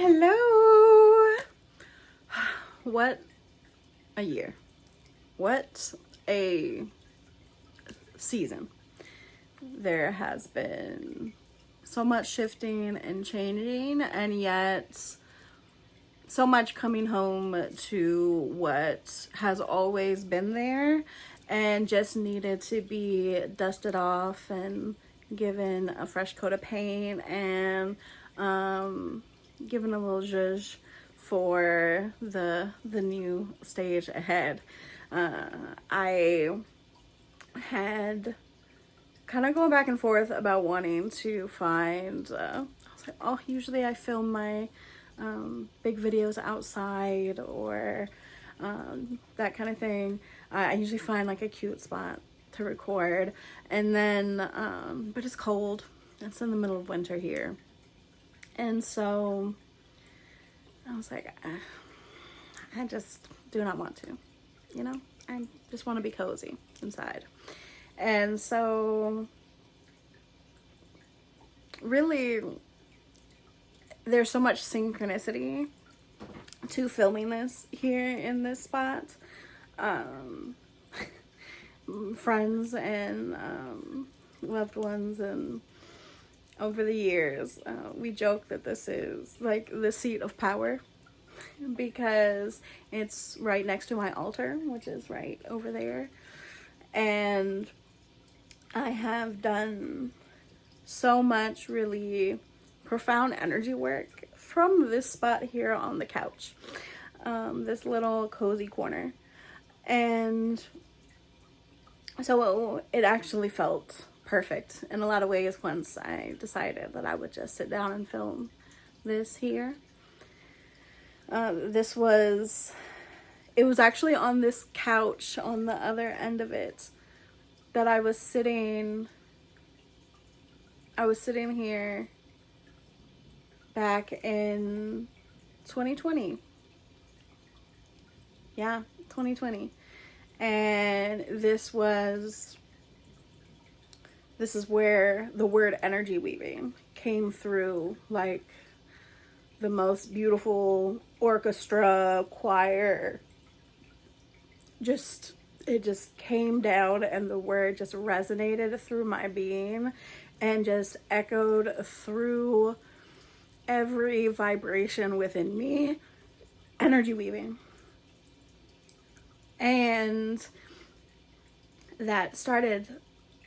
Hello. What a year. What a season. There has been so much shifting and changing, and yet so much coming home to what has always been there and just needed to be dusted off and given a fresh coat of paint and given a little zhuzh for the new stage ahead. I had kind of going back and forth about wanting to find, I was like, oh, usually I film my big videos outside or that kind of thing. I usually find like a cute spot to record, and then but it's cold. It's in the middle of winter here, and so I was like, I just do not want to, I just want to be cozy inside. And so really there's so much synchronicity to filming this here in this spot. Friends and loved ones, and over the years we joke that this is like the seat of power because it's right next to my altar, which is right over there. And I have done so much really profound energy work from this spot here on the couch, this little cozy corner. And so it actually felt perfect in a lot of ways once I decided that I would just sit down and film this here. It was actually on this couch on the other end of it that I was sitting here back in 2020. Yeah, 2020. And this is where the word energy weaving came through, like the most beautiful orchestra, choir. It just came down, and the word just resonated through my being and just echoed through every vibration within me. Energy weaving. And that started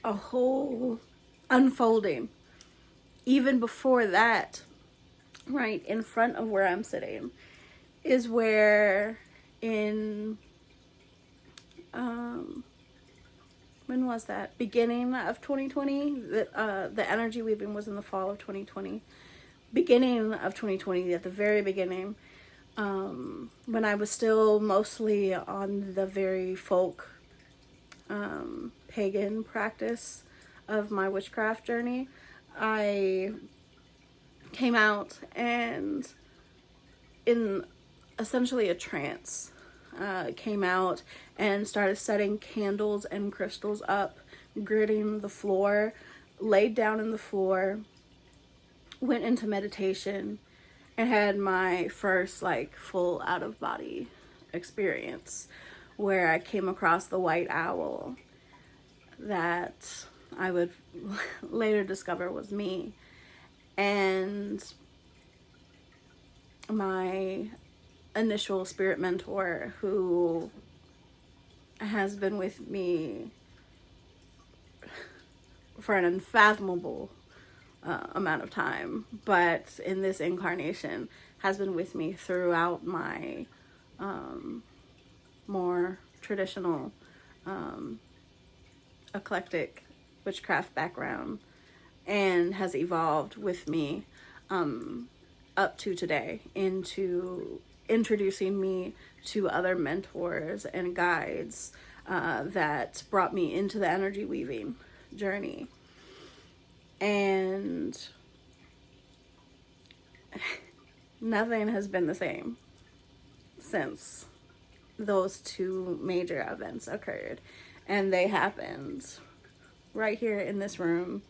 a whole unfolding. Even before that, right in front of where I'm sitting, is where in when was that? Beginning of 2020. The energy weaving was in the fall of 2020. Beginning of 2020, at the very beginning, when I was still mostly on the very folk, pagan practice of my witchcraft journey, I came out and in essentially a trance, came out and started setting candles and crystals up, gridding the floor, laid down in the floor, went into meditation, and had my first like full out of body experience where I came across the white owl that I would later discover was me. And my initial spirit mentor, who has been with me for an unfathomable amount of time, but in this incarnation has been with me throughout my more traditional eclectic witchcraft background, and has evolved with me up to today into introducing me to other mentors and guides that brought me into the energy weaving journey. And nothing has been the same since those two major events occurred. And they happened right here in this room,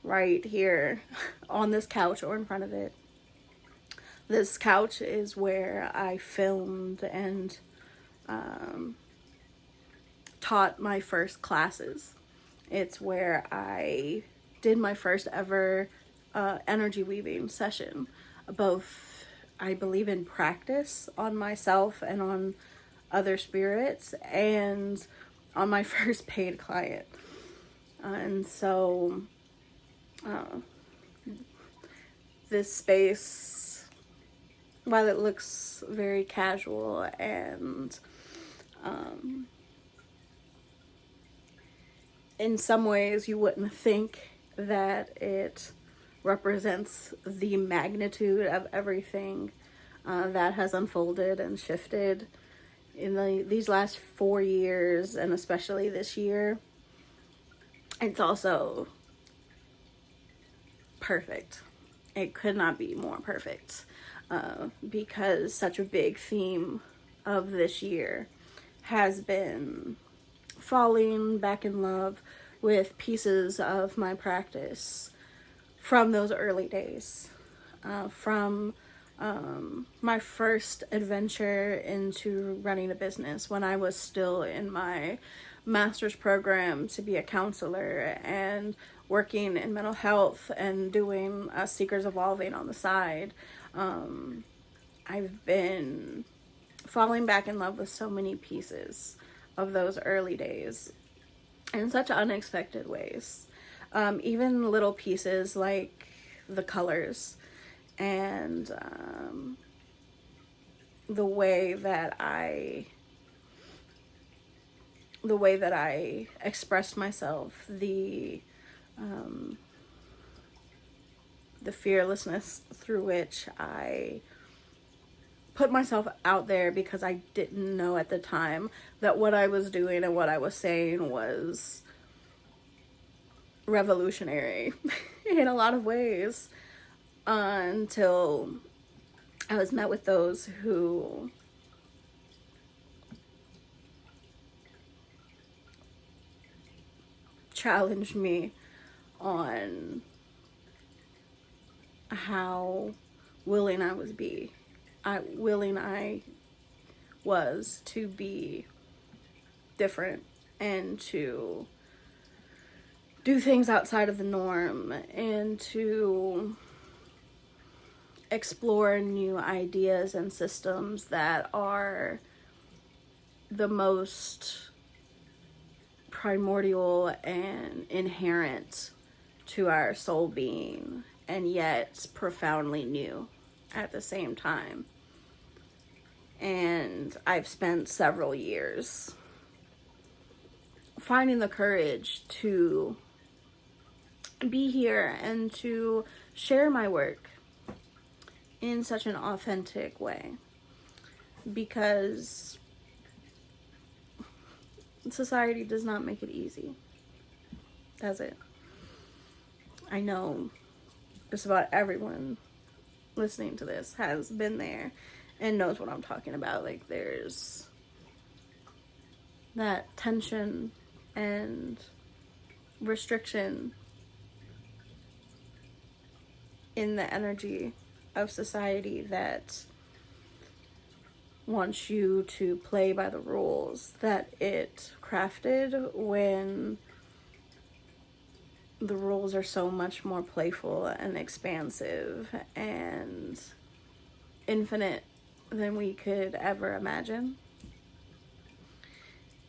right here on this couch or in front of it, This couch is where I filmed and taught my first classes. It's where I did my first ever energy weaving session, both, I believe, in practice on myself and on other spirits, and on my first paid client. And so this space, while it looks very casual and in some ways you wouldn't think that it represents the magnitude of everything that has unfolded and shifted in these last 4 years, and especially this year. It's also perfect. It could not be more perfect, because such a big theme of this year has been falling back in love with pieces of my practice from those early days, from my first adventure into running a business when I was still in my master's program to be a counselor and working in mental health and doing Seekers Evolving on the side. I've been falling back in love with so many pieces of those early days in such unexpected ways. Even little pieces like the colors and the way that I expressed myself, the fearlessness through which I put myself out there, because I didn't know at the time that what I was doing and what I was saying was revolutionary in a lot of ways, until I was met with those who challenged me on how willing I was to be different and to do things outside of the norm and to explore new ideas and systems that are the most primordial and inherent to our soul being, and yet profoundly new at the same time. And I've spent several years finding the courage to be here and to share my work in such an authentic way, because society does not make it easy, does it? I know just about everyone listening to this has been there and knows what I'm talking about. Like, there's that tension and restriction in the energy of society that wants you to play by the rules that it crafted, when the rules are so much more playful and expansive and infinite than we could ever imagine.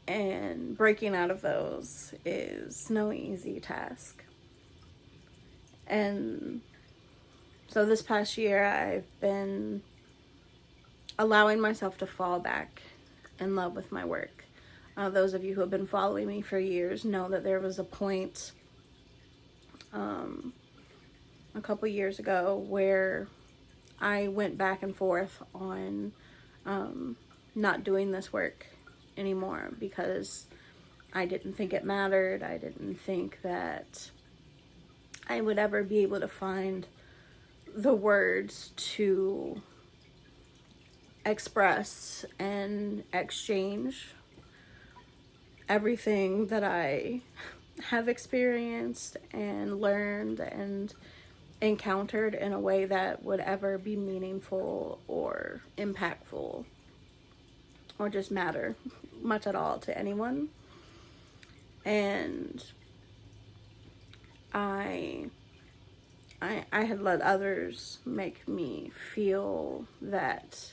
And breaking out of those is no easy task. And so this past year, I've been allowing myself to fall back in love with my work. Those of you who have been following me for years know that there was a point a couple years ago where I went back and forth on not doing this work anymore, because I didn't think it mattered. I didn't think that I would ever be able to find the words to express and exchange everything that I have experienced and learned and encountered in a way that would ever be meaningful or impactful or just matter much at all to anyone. And I had let others make me feel that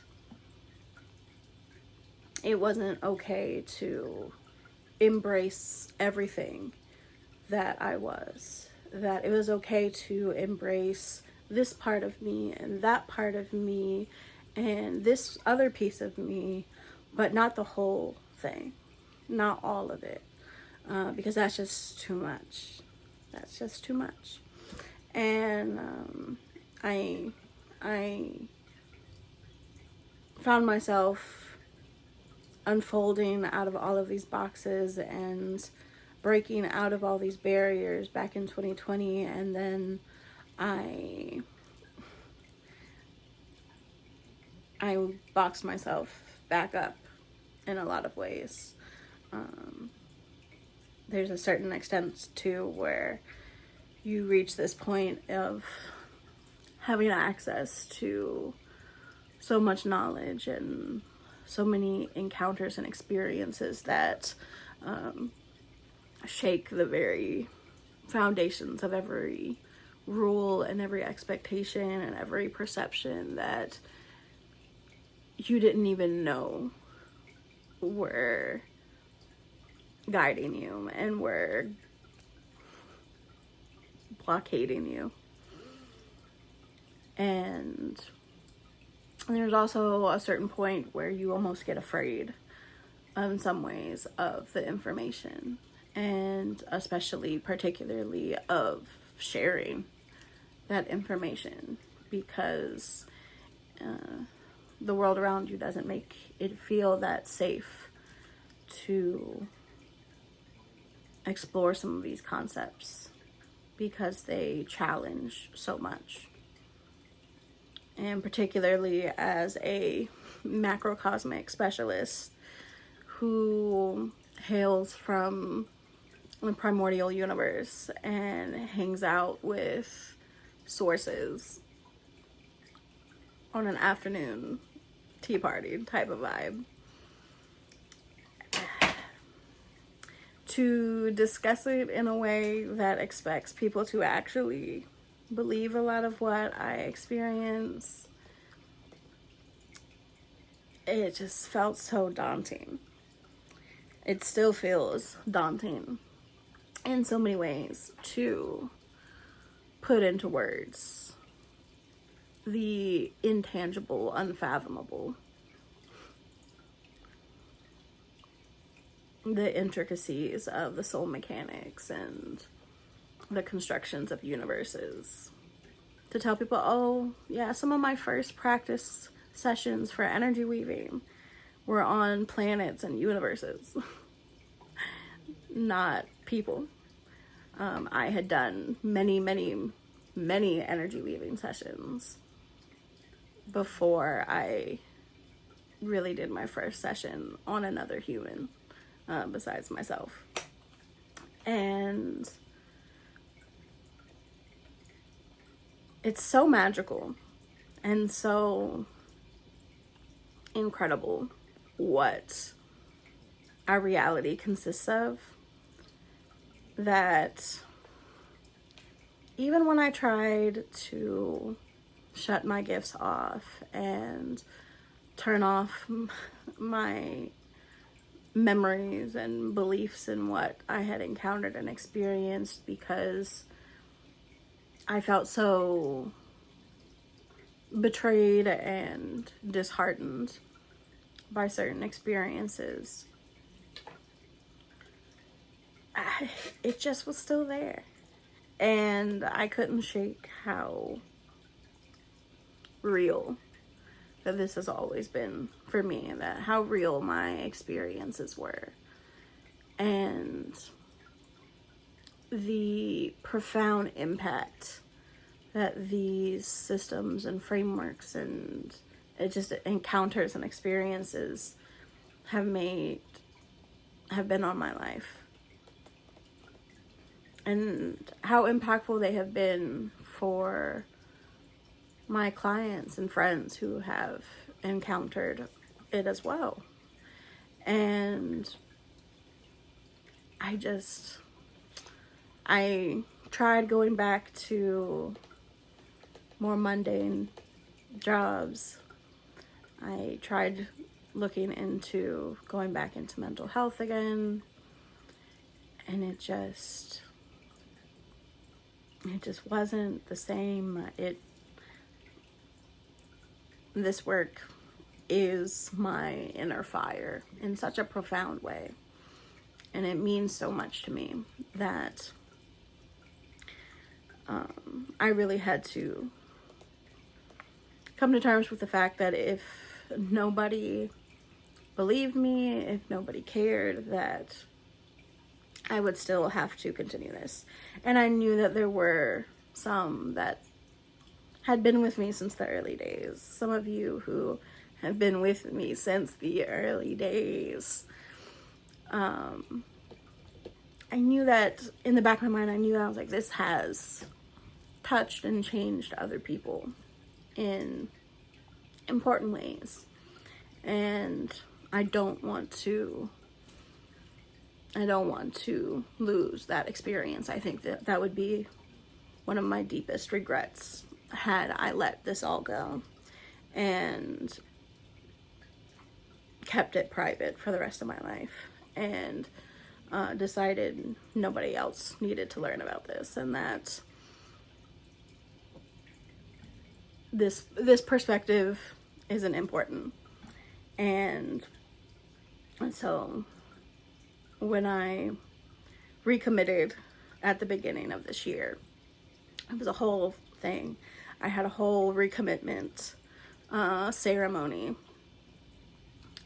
it wasn't okay to embrace everything that I was. That it was okay to embrace this part of me and that part of me and this other piece of me, but not the whole thing, not all of it, because that's just too much. That's just too much. And I found myself unfolding out of all of these boxes and breaking out of all these barriers back in 2020, and then I boxed myself back up in a lot of ways. There's a certain extent to where you reach this point of having access to so much knowledge and so many encounters and experiences that shake the very foundations of every rule and every expectation and every perception that you didn't even know were guiding you and were blockading you. And there's also a certain point where you almost get afraid in some ways of the information, and especially particularly of sharing that information, because the world around you doesn't make it feel that safe to explore some of these concepts because they challenge so much. And particularly as a macrocosmic specialist who hails from the primordial universe and hangs out with sources on an afternoon tea party type of vibe, to discuss it in a way that expects people to actually believe a lot of what I experience, it just felt so daunting. It still feels daunting in so many ways to put into words the intangible, unfathomable, the intricacies of the soul mechanics and the constructions of universes. To tell people, oh yeah, some of my first practice sessions for energy weaving were on planets and universes, not people. I had done many energy weaving sessions before I really did my first session on another human besides myself. And it's so magical and so incredible what our reality consists of, that even when I tried to shut my gifts off and turn off my memories and beliefs in what I had encountered and experienced because I felt so betrayed and disheartened by certain experiences, it just was still there. And I couldn't shake how real that this has always been for me, that how real my experiences were, and the profound impact that these systems and frameworks and just encounters and experiences have been on my life, and how impactful they have been for my clients and friends who have encountered it as well. And I tried going back to more mundane jobs. I tried looking into going back into mental health again, and it just wasn't the same. This work is my inner fire in such a profound way, and it means so much to me that I really had to come to terms with the fact that if nobody believed me, if nobody cared, that I would still have to continue this. And I knew that there were some that had been with me since the early days. Some of you who have been with me since the early days. I knew that in the back of my mind, I knew I was like, this has touched and changed other people in important ways. And I don't want to lose that experience. I think that would be one of my deepest regrets had I let this all go and kept it private for the rest of my life and decided nobody else needed to learn about this, and that this perspective isn't important. And so when I recommitted at the beginning of this year, it was a whole thing. I had a whole recommitment ceremony.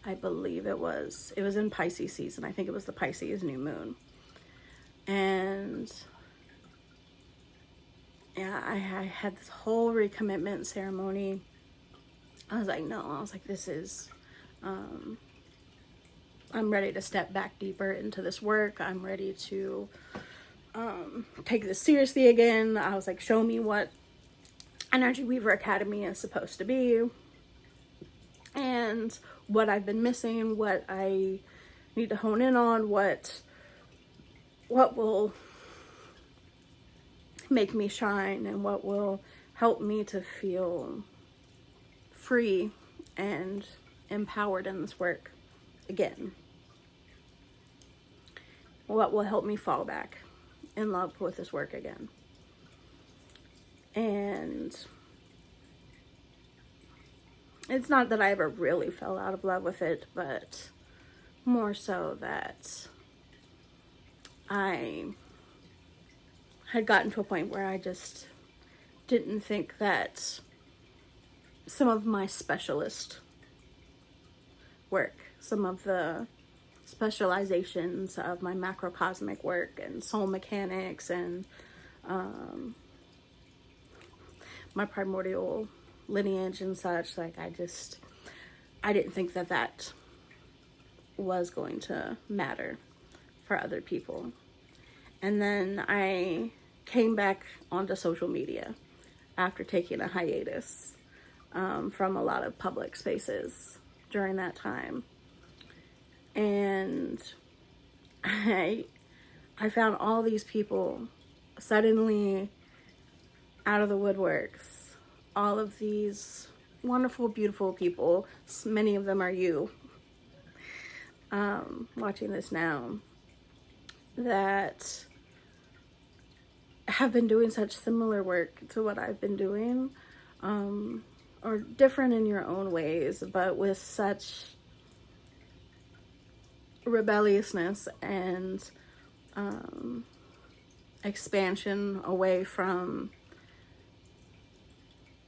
I believe it was in Pisces season. I think it was the Pisces new moon. And yeah, I had this whole recommitment ceremony. I was like, this is, I'm ready to step back deeper into this work. I'm ready to take this seriously again. I was like, show me what Energy Weaver Academy is supposed to be and what I've been missing, what I need to hone in on, what will make me shine, and what will help me to feel free and empowered in this work again. What will help me fall back in love with this work again. And it's not that I ever really fell out of love with it, but more so that I had gotten to a point where I just didn't think that some of my specialist work, some of the specializations of my macrocosmic work and soul mechanics and my primordial lineage and such, like I didn't think that was going to matter for other people. And then I came back onto social media after taking a hiatus from a lot of public spaces during that time. And I found all these people suddenly out of the woodworks, all of these wonderful, beautiful people, many of them are you, watching this now, that have been doing such similar work to what I've been doing, or different in your own ways, but with such rebelliousness and expansion away from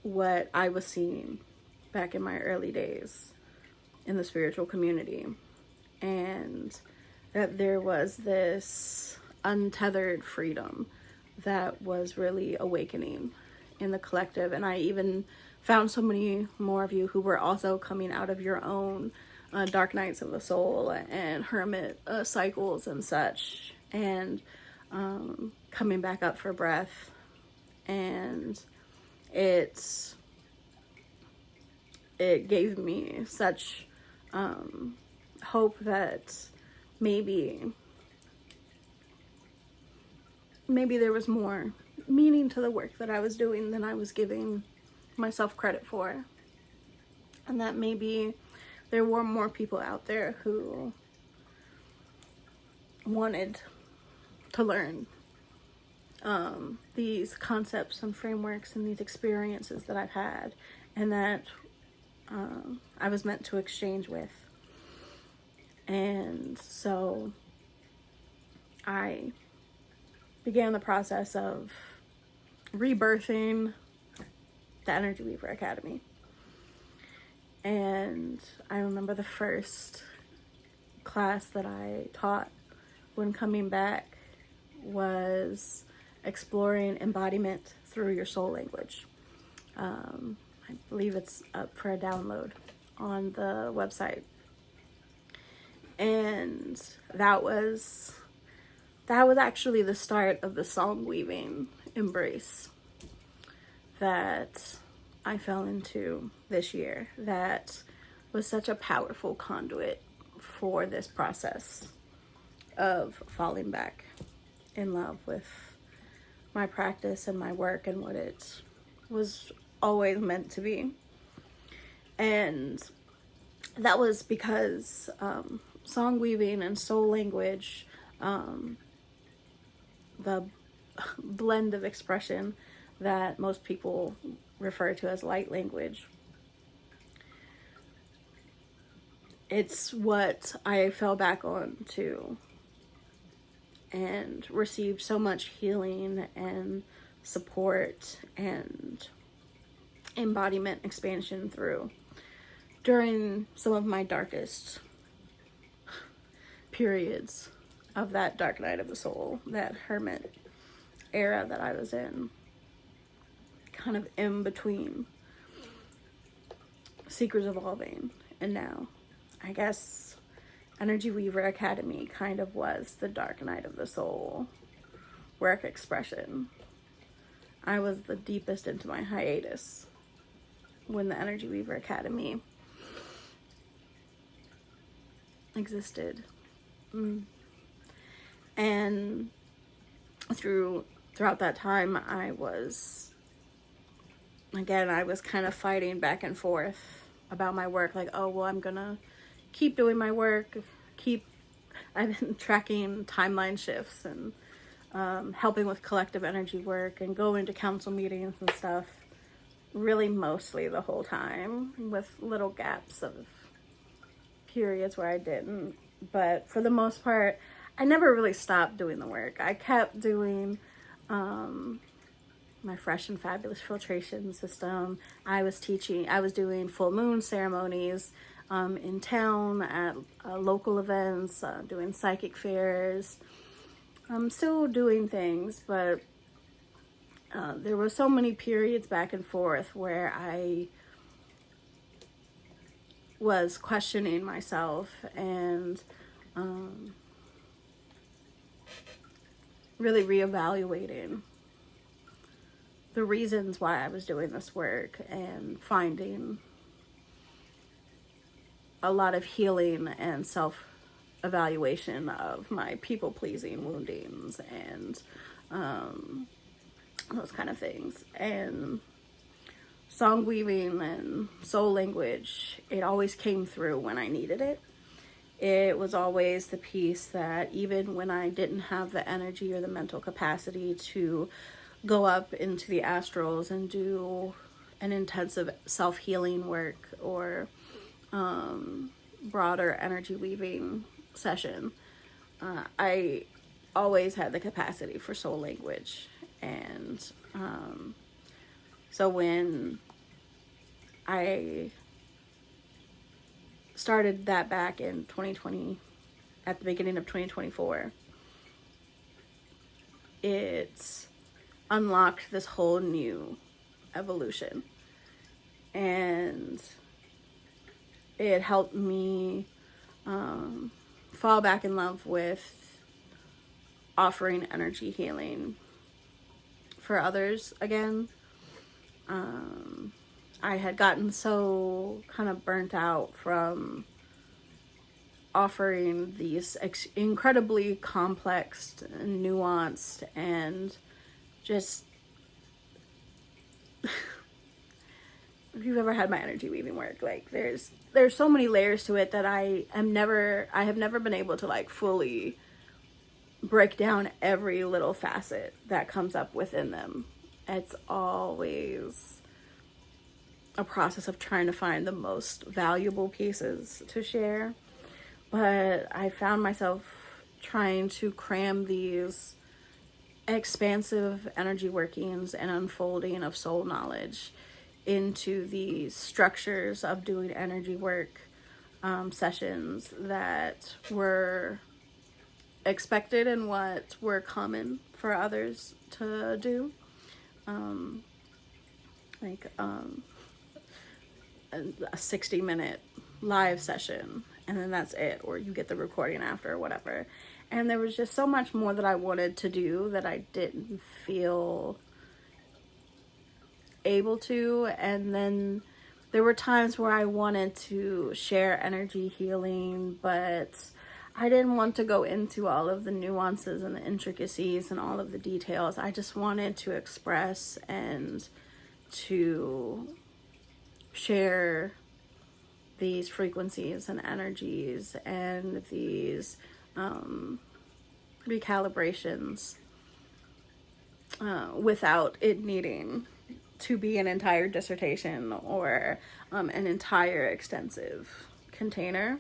what I was seeing back in my early days in the spiritual community. And that there was this untethered freedom that was really awakening in the collective. And I even found so many more of you who were also coming out of your own dark nights of the soul and hermit cycles and such, and coming back up for breath And it gave me such hope that maybe there was more meaning to the work that I was doing than I was giving myself credit for. And that maybe there were more people out there who wanted to learn these concepts and frameworks and these experiences that I've had, and that I was meant to exchange with. And so I began the process of rebirthing the Energy Weaver Academy. And I remember the first class that I taught when coming back was exploring embodiment through your soul language. I believe it's up for a download on the website. And that was actually the start of the song weaving embrace that I fell into this year. That was such a powerful conduit for this process of falling back in love with my practice and my work and what it was always meant to be. And that was because song weaving and soul language, the blend of expression that most people refer to as light language, it's what I fell back on to and received so much healing and support and embodiment expansion through during some of my darkest periods of that dark night of the soul, that hermit era that I was in, kind of in between Seekers Evolving and now. I guess Energy Weaver Academy kind of was the dark night of the soul work expression. I was the deepest into my hiatus when the Energy Weaver Academy existed. And throughout that time, I was kind of fighting back and forth about my work. Like, oh, well, I'm gonna keep doing my work. I've been tracking timeline shifts and helping with collective energy work and going to council meetings and stuff, really mostly the whole time, with little gaps of periods where I didn't. But for the most part, I never really stopped doing the work. I kept doing my fresh and fabulous filtration system. I was doing full moon ceremonies in town at local events, doing psychic fairs. I'm still doing things, but there were so many periods back and forth where I was questioning myself and really reevaluating the reasons why I was doing this work and finding a lot of healing and self-evaluation of my people-pleasing woundings and those kind of things. And song weaving and soul language, it always came through when I needed it. It was always the piece that even when I didn't have the energy or the mental capacity to go up into the astrals and do an intensive self-healing work or broader energy weaving session, I always had the capacity for soul language. And so when I started that back in 2020, at the beginning of 2024, it unlocked this whole new evolution. And it helped me fall back in love with offering energy healing for others again. I had gotten so kind of burnt out from offering these incredibly complex and nuanced and just if you've ever had my energy weaving work, like there's so many layers to it that I have never been able to like fully break down every little facet that comes up within them. It's always a process of trying to find the most valuable pieces to share. But I found myself trying to cram these expansive energy workings and unfolding of soul knowledge into these structures of doing energy work sessions that were expected and what were common for others to do. A 60-minute live session, and then that's it, or you get the recording after or whatever. And there was just so much more that I wanted to do that I didn't feel able to. And then there were times where I wanted to share energy healing, but I didn't want to go into all of the nuances and the intricacies and all of the details. I just wanted to express and to share these frequencies and energies and these recalibrations without it needing to be an entire dissertation or an entire extensive container.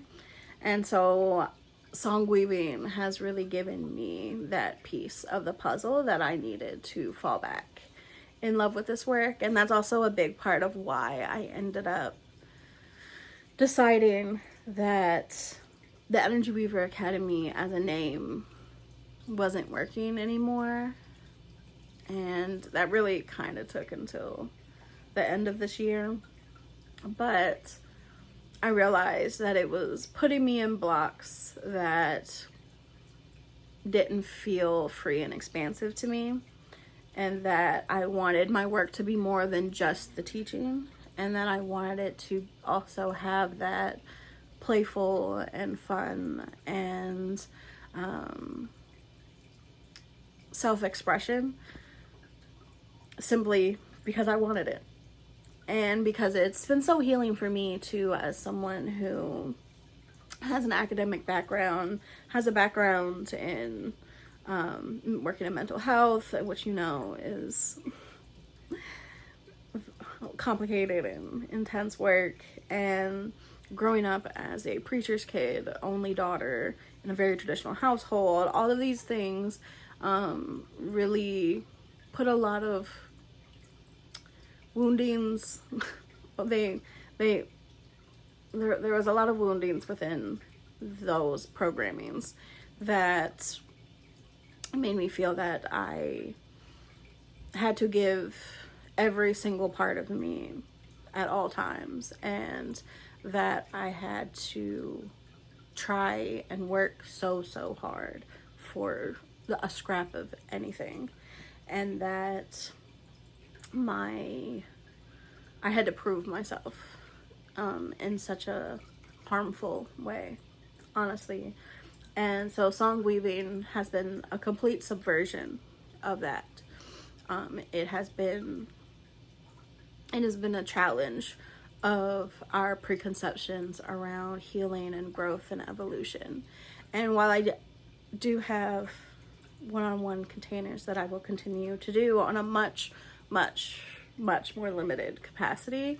And so song weaving has really given me that piece of the puzzle that I needed to fall back in love with this work. And that's also a big part of why I ended up deciding that the Energy Weaver Academy as a name wasn't working anymore. And that really kind of took until the end of this year. But I realized that it was putting me in blocks that didn't feel free and expansive to me, and that I wanted my work to be more than just the teaching, and that I wanted it to also have that playful and fun and self-expression, simply because I wanted it. And because it's been so healing for me too, as someone who has an academic background, has a background in working in mental health, which you know is complicated and intense work, and growing up as a preacher's kid, only daughter in a very traditional household. All of these things really put a lot of woundings. There was a lot of woundings within those programmings that made me feel that I had to give every single part of me at all times, and that I had to try and work so hard for a scrap of anything, and that I had to prove myself in such a harmful way, honestly. And so song weaving has been a complete subversion of that. It has been a challenge of our preconceptions around healing and growth and evolution. And while I do have one-on-one containers that I will continue to do on a much more limited capacity,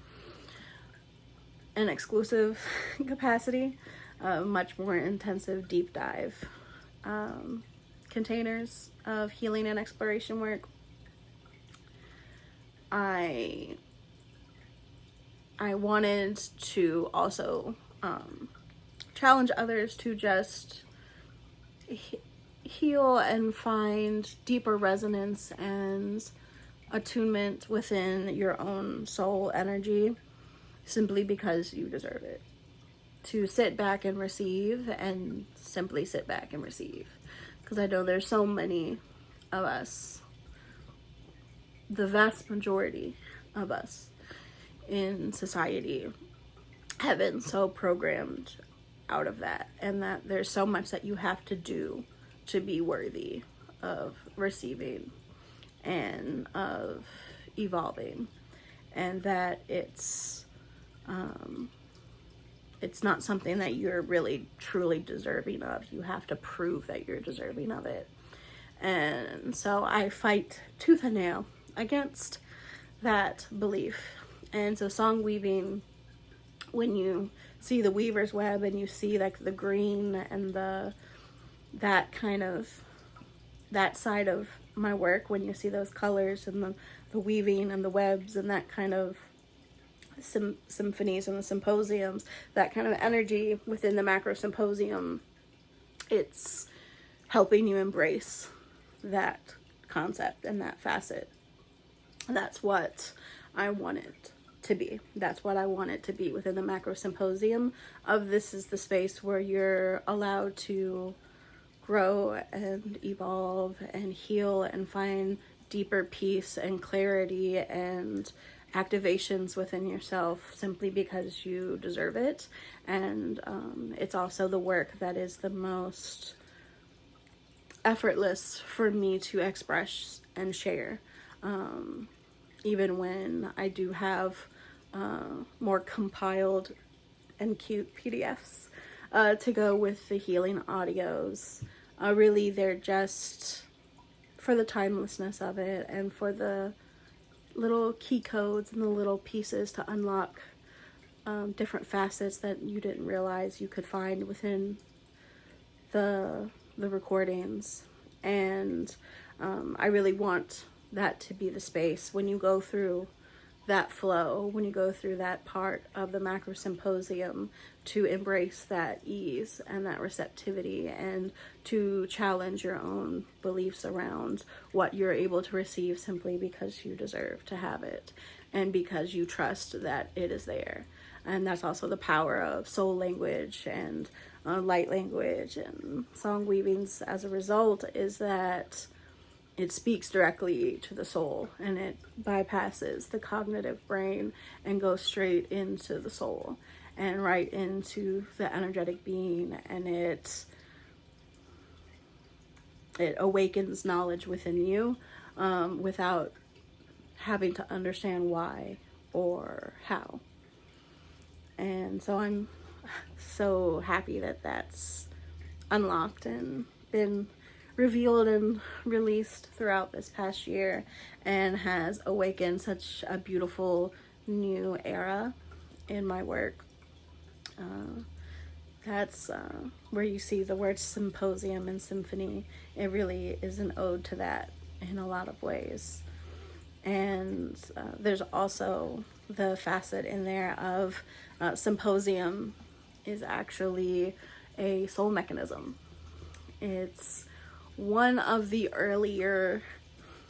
an exclusive capacity, much more intensive deep dive containers of healing and exploration work, I wanted to also challenge others to just heal and find deeper resonance and attunement within your own soul energy, simply because you deserve it. To sit back and receive, and simply sit back and receive. Because I know there's so many of us the vast majority of us in society have been so programmed out of that, and that there's so much that you have to do to be worthy of receiving and of evolving, and that it's not something that you're really truly deserving of. You have to prove that you're deserving of it. And so I fight tooth and nail against that belief. And so song weaving, when you see the weaver's web and you see like the green and that side of my work, when you see those colors and the weaving and the webs and that kind of symphonies and the symposiums, that kind of energy within the MacroSymposium, it's helping you embrace that concept and that facet. That's what I want it to be. That's what I want it to be within the MacroSymposium. This is the space where you're allowed to grow and evolve and heal and find deeper peace and clarity and activations within yourself simply because you deserve it. And it's also the work that is the most effortless for me to express and share, even when I do have more compiled and cute PDFs to go with the healing audios. Really, they're just for the timelessness of it and for the little key codes and the little pieces to unlock different facets that you didn't realize you could find within the recordings. And I really want that to be the space when you go through that flow, when you go through that part of the MacroSymposium, to embrace that ease and that receptivity and to challenge your own beliefs around what you're able to receive simply because you deserve to have it and because you trust that it is there. And that's also the power of soul language and light language and song weavings as a result, is that it speaks directly to the soul and it bypasses the cognitive brain and goes straight into the soul and right into the energetic being, and it awakens knowledge within you without having to understand why or how. And so I'm so happy that that's unlocked and been revealed and released throughout this past year and has awakened such a beautiful new era in my work. That's where you see the words symposium and symphony. It really is an ode to that in a lot of ways. And there's also the facet in there of symposium is actually a soul mechanism. It's one of the earlier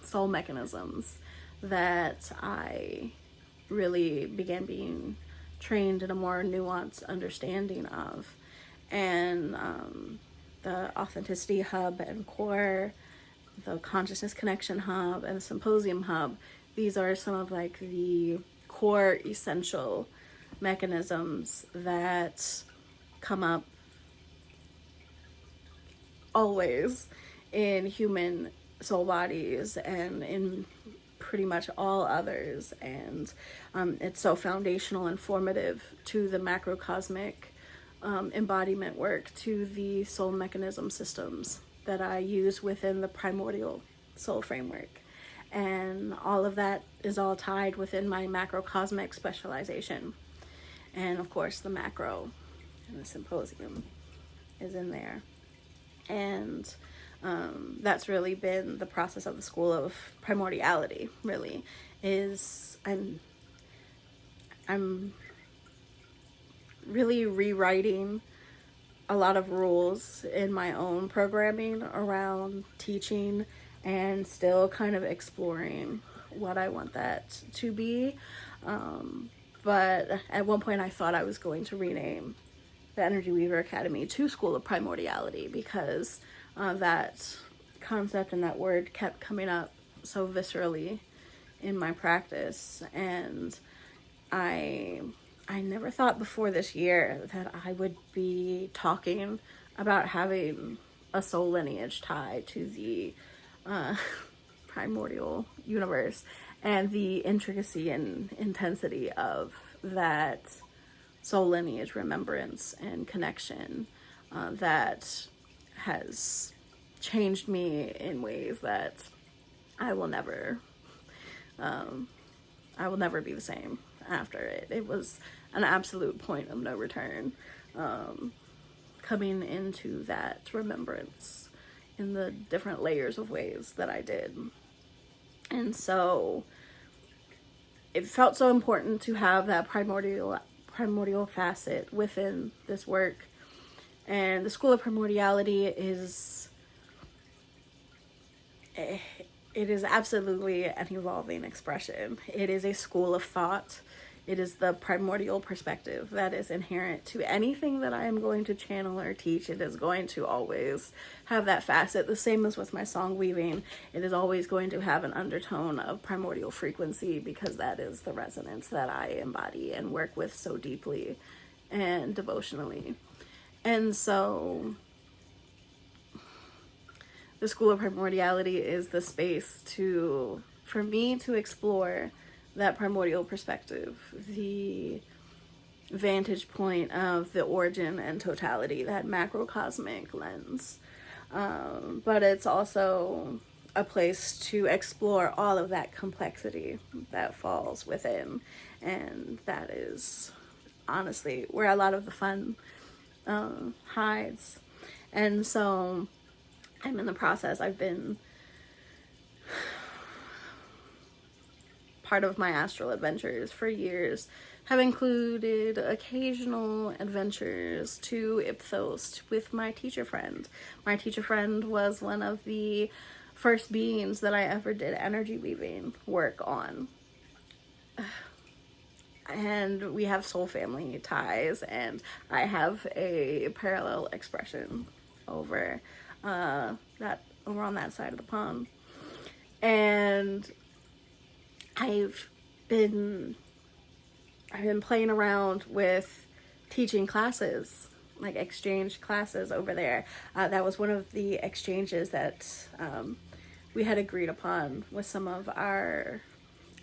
soul mechanisms that I really began being trained in a more nuanced understanding of. And the Authenticity Hub and Core, the Consciousness Connection Hub, and the Symposium Hub, these are some of like the core essential mechanisms that come up always in human soul bodies and in pretty much all others. And it's so foundational and formative to the macrocosmic embodiment work, to the soul mechanism systems that I use within the primordial soul framework. And all of that is all tied within my macrocosmic specialization. And of course the macro and the symposium is in there. And that's really been the process of the School of Primordiality, really, is I'm really rewriting a lot of rules in my own programming around teaching and still kind of exploring what I want that to be. But at one point I thought I was going to rename the Energy Weaver Academy to School of Primordiality, because that concept and that word kept coming up so viscerally in my practice. And I never thought before this year that I would be talking about having a soul lineage tie to the primordial universe, and the intricacy and intensity of that soul lineage remembrance and connection that has changed me in ways that I will never be the same after it. It was an absolute point of no return, coming into that remembrance in the different layers of ways that I did. And so it felt so important to have that primordial facet within this work. And the School of Primordiality is absolutely an evolving expression. It is a school of thought. It is the primordial perspective that is inherent to anything that I am going to channel or teach. It is going to always have that facet. The same as with my song weaving. It is always going to have an undertone of primordial frequency, because that is the resonance that I embody and work with so deeply and devotionally. And so the School of Primordiality is the space for me to explore that primordial perspective, the vantage point of the origin and totality, that macrocosmic lens. But it's also a place to explore all of that complexity that falls within. And that is honestly where a lot of the fun hides. And so I'm in the process. I've been part of my astral adventures for years have included occasional adventures to Ipthos with my teacher friend. My teacher friend was one of the first beings that I ever did energy weaving work on. And we have soul family ties, and I have a parallel expression over on that side of the pond. And I've been playing around with teaching classes, like exchange classes over there. That was one of the exchanges that we had agreed upon with some of our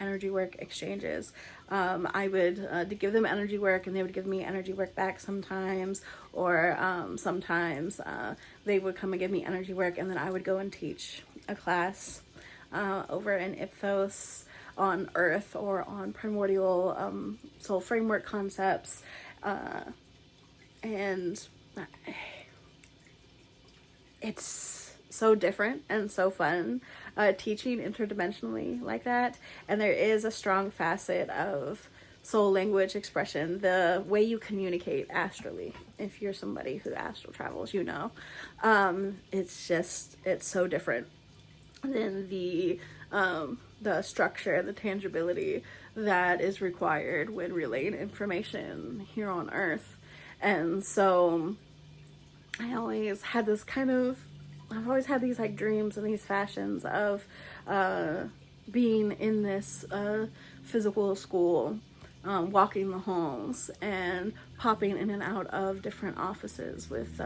energy work exchanges. I would give them energy work, and they would give me energy work back sometimes, or sometimes they would come and give me energy work, and then I would go and teach a class over in Ipthos on Earth, or on primordial soul framework concepts, and it's so different and so fun teaching interdimensionally like that. And there is a strong facet of soul language expression, the way you communicate astrally. If you're somebody who astral travels, you know, it's so different than the structure, the tangibility that is required when relaying information here on Earth. And so I've always had these like dreams and these fashions of being in this physical school, walking the halls and popping in and out of different offices with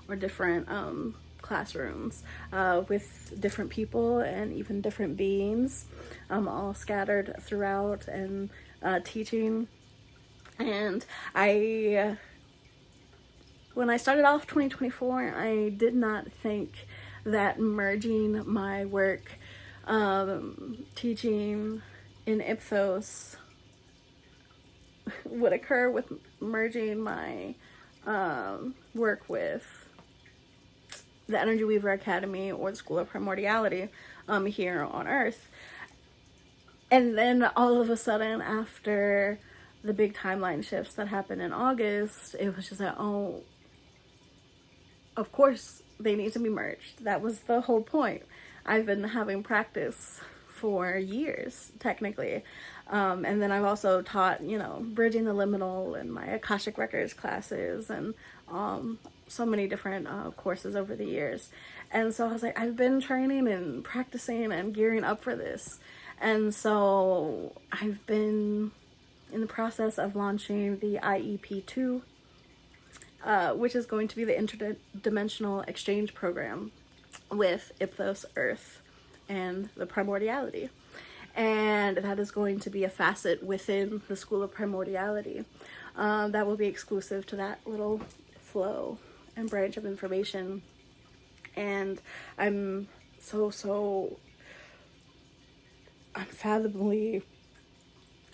or different classrooms with different people and even different beings, all scattered throughout, and teaching. And when I started off 2024, I did not think that merging my work teaching in Ipthos would occur with merging my work with the Energy Weaver Academy or the School of Primordiality here on Earth. And then all of a sudden, after the big timeline shifts that happened in August, it was just like, oh, of course they need to be merged. That was the whole point. I've been having practice for years, technically. And then I've also taught, Bridging the Liminal and my Akashic Records classes, and so many different courses over the years. And so I was like, I've been training and practicing and gearing up for this. And so I've been in the process of launching the IEP2, which is going to be the interdimensional exchange program with Ipthos Earth and the Primordiality. And that is going to be a facet within the School of Primordiality that will be exclusive to that little flow and branch of information. And I'm so unfathomably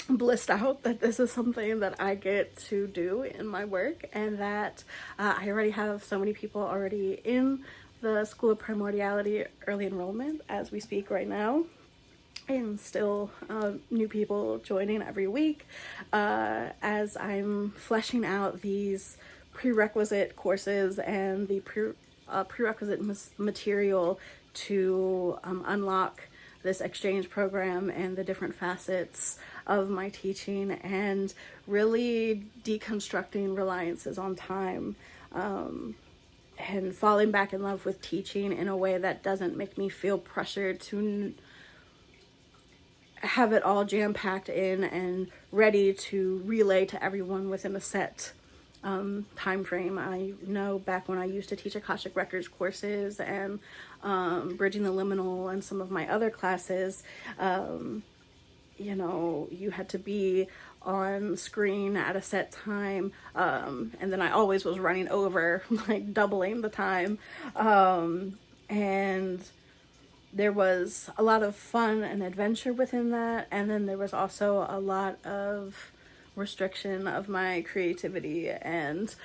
blissed out that this is something that I get to do in my work, and that I already have so many people already in the School of Primordiality early enrollment as we speak right now, and still new people joining every week as I'm fleshing out these prerequisite courses and the prerequisite material to unlock this exchange program and the different facets of my teaching, and really deconstructing reliances on time and falling back in love with teaching in a way that doesn't make me feel pressured to have it all jam-packed in and ready to relay to everyone within a set time frame. I know back when I used to teach Akashic Records courses and Bridging the Liminal and some of my other classes, you know, you had to be on screen at a set time, and then I always was running over, like doubling the time, and there was a lot of fun and adventure within that, and then there was also a lot of restriction of my creativity and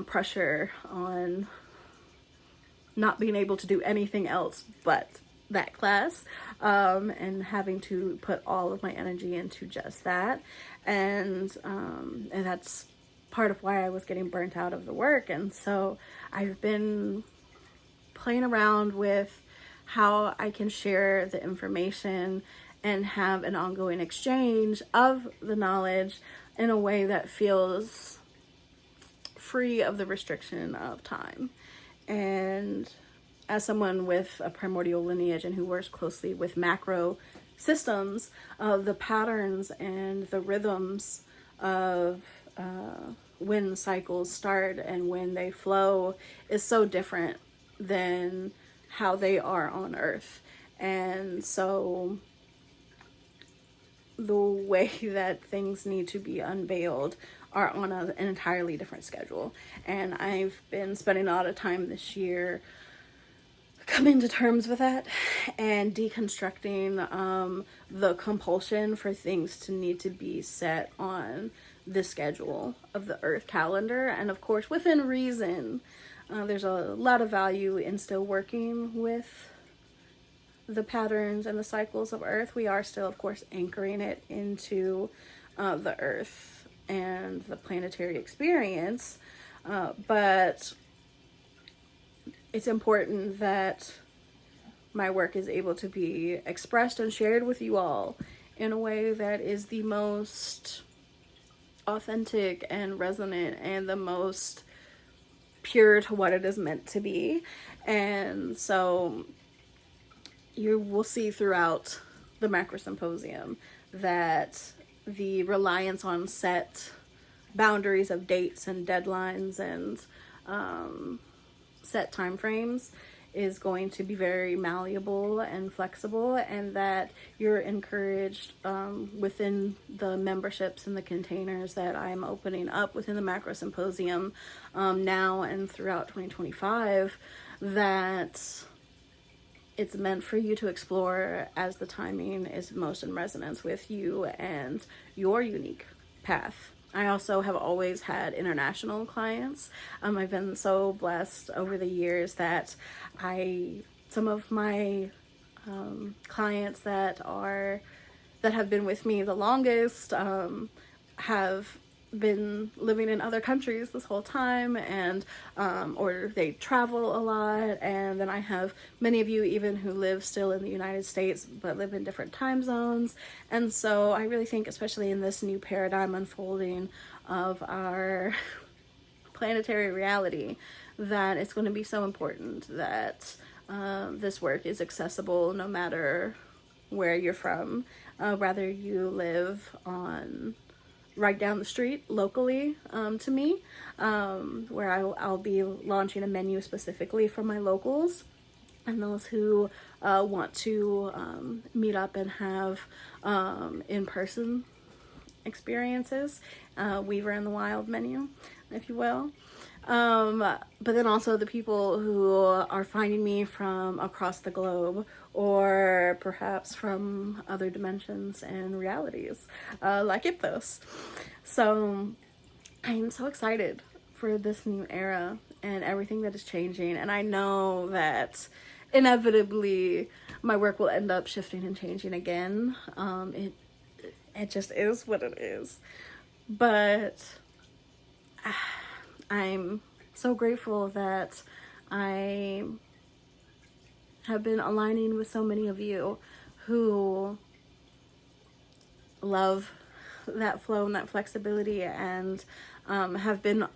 pressure on not being able to do anything else but that class, and having to put all of my energy into just that, and that's part of why I was getting burnt out of the work. And so I've been playing around with how I can share the information and have an ongoing exchange of the knowledge in a way that feels free of the restriction of time. And as someone with a primordial lineage and who works closely with macro systems, the patterns and the rhythms of when cycles start and when they flow is so different than how they are on Earth. And so the way that things need to be unveiled are on an entirely different schedule. And I've been spending a lot of time this year coming to terms with that and deconstructing the compulsion for things to need to be set on the schedule of the Earth calendar. And of course, within reason, there's a lot of value in still working with the patterns and the cycles of Earth. We are still, of course, anchoring it into the Earth and the planetary experience, but it's important that my work is able to be expressed and shared with you all in a way that is the most authentic and resonant and the most pure to what it is meant to be. And so you will see throughout the MacroSymposium that the reliance on set boundaries of dates and deadlines and set time frames is going to be very malleable and flexible, and that you're encouraged within the memberships and the containers that I'm opening up within the MacroSymposium now and throughout 2025, that it's meant for you to explore as the timing is most in resonance with you and your unique path. I also have always had international clients. I've been so blessed over the years that some of my clients that have been with me the longest have been living in other countries this whole time, and or they travel a lot. And then I have many of you even who live still in the United States but live in different time zones. And so I really think, especially in this new paradigm unfolding of our planetary reality, that it's going to be so important that this work is accessible no matter where you're from. whether you live on right down the street locally to me, where I'll be launching a menu specifically for my locals and those who want to meet up and have in-person experiences, Weaver in the Wild menu, if you will. But then also the people who are finding me from across the globe, or perhaps from other dimensions and realities, like Ipthos. So I'm so excited for this new era and everything that is changing. And I know that inevitably my work will end up shifting and changing again. It just is what it is. But I'm so grateful that I have been aligning with so many of you who love that flow and that flexibility, and have been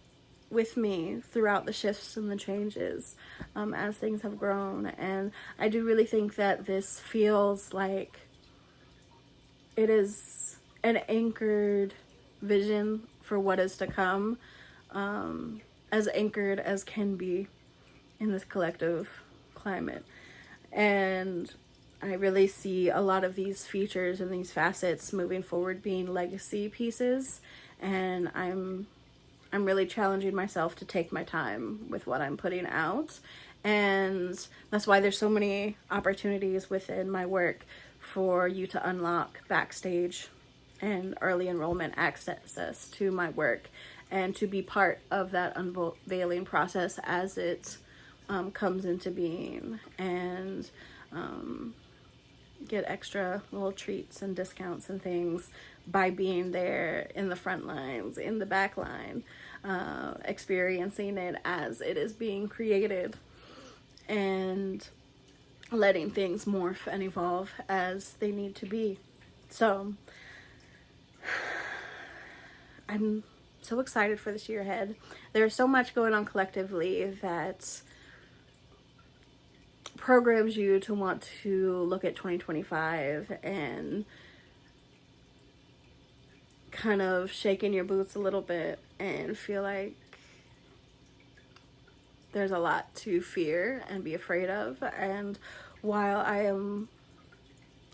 with me throughout the shifts and the changes as things have grown. And I do really think that this feels like it is an anchored vision for what is to come, as anchored as can be in this collective climate. And I really see a lot of these features and these facets moving forward being legacy pieces, and I'm really challenging myself to take my time with what I'm putting out. And that's why there's so many opportunities within my work for you to unlock backstage and early enrollment access to my work, and to be part of that unveiling process as it comes into being, and get extra little treats and discounts and things by being there in the front lines, in the back line, experiencing it as it is being created, and letting things morph and evolve as they need to be. So I'm so excited for this year ahead. There's so much going on collectively that programs you to want to look at 2025 and kind of shaking your boots a little bit and feel like there's a lot to fear and be afraid of. And while I am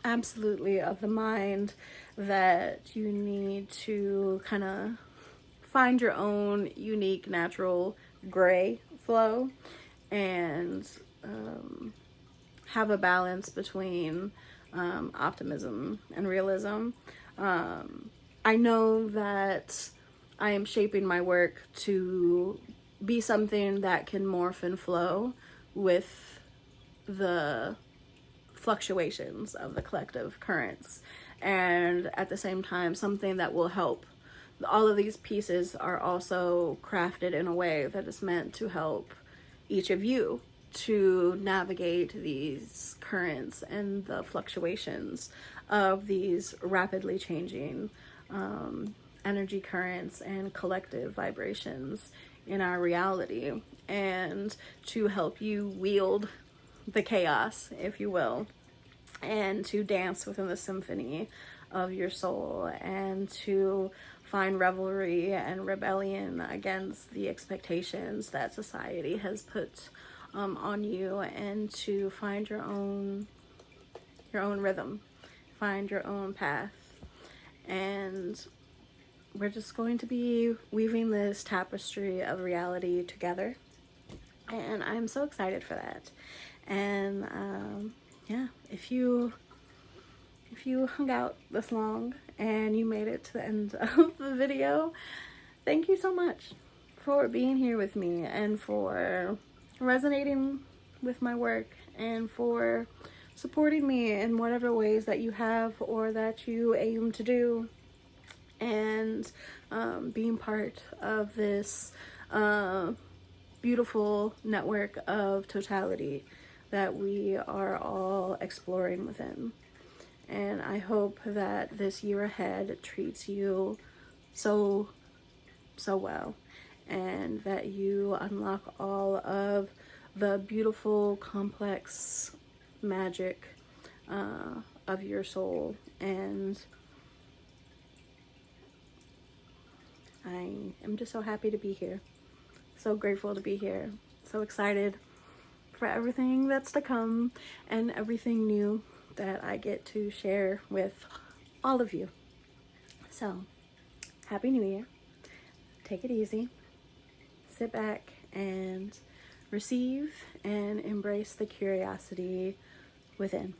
absolutely of the mind that you need to kind of find your own unique natural gray flow and have a balance between optimism and realism, I know that I am shaping my work to be something that can morph and flow with the fluctuations of the collective currents, and at the same time something that will help. All of these pieces are also crafted in a way that is meant to help each of you to navigate these currents and the fluctuations of these rapidly changing energy currents and collective vibrations in our reality, and to help you wield the chaos, if you will, and to dance within the symphony of your soul, and to find revelry and rebellion against the expectations that society has put on you, and to find your own rhythm, find your own path. And we're just going to be weaving this tapestry of reality together, and I'm so excited for that. And yeah, if you hung out this long and you made it to the end of the video, thank you so much for being here with me, and for resonating with my work, and for supporting me in whatever ways that you have or that you aim to do, and being part of this beautiful network of totality that we are all exploring within. And I hope that this year ahead treats you so well, and that you unlock all of the beautiful, complex magic of your soul. And I am just so happy to be here. So grateful to be here. So excited for everything that's to come and everything new that I get to share with all of you. So, Happy New Year. Take it easy. Sit back and receive and embrace the curiosity within.